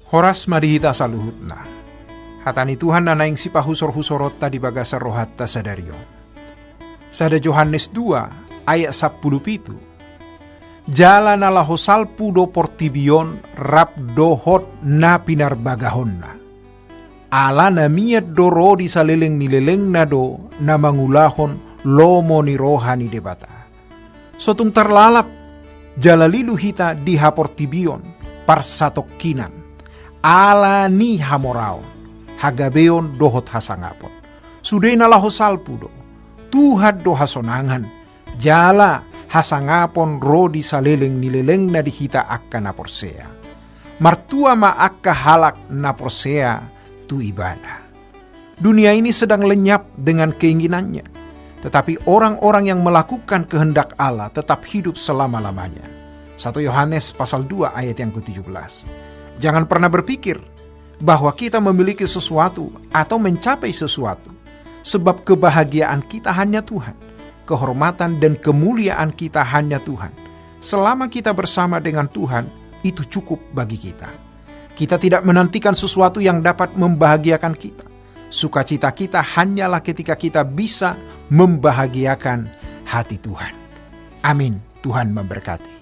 Horas madihita saluhutna. Hatani Tuhan nanaing sipa husor-husorota di bagasa rohatta sadario. Sada Yohanes 2 ayat 10 Jalan ala hosal pudo portibion rap dohot na pinarbagahonna. Ala na miat doro di saleleng nileleng na do na mangulahon lomo ni rohani debata. Sotung terlalap jalalilu hita di haportibion parsatokinan. Ala ni hamoraon hagabeon dohot hasangapon. Sudai nala hosal pudo. Tuhad do hasonangan. Jala hasangapon rodi saleleng nileleng na dihita akka naporsea. Martua ma akka halak naporsea tu ibadah. Dunia ini sedang lenyap dengan keinginannya. Tetapi orang-orang yang melakukan kehendak Allah tetap hidup selama-lamanya. 1 Yohanes pasal 2 ayat yang ke-17. Jangan pernah berpikir bahwa kita memiliki sesuatu atau mencapai sesuatu. Sebab kebahagiaan kita hanya Tuhan. Kehormatan dan kemuliaan kita hanya Tuhan. Selama kita bersama dengan Tuhan, itu cukup bagi kita. Kita tidak menantikan sesuatu yang dapat membahagiakan kita. Sukacita kita hanyalah ketika kita bisa membahagiakan hati Tuhan. Amin. Tuhan memberkati.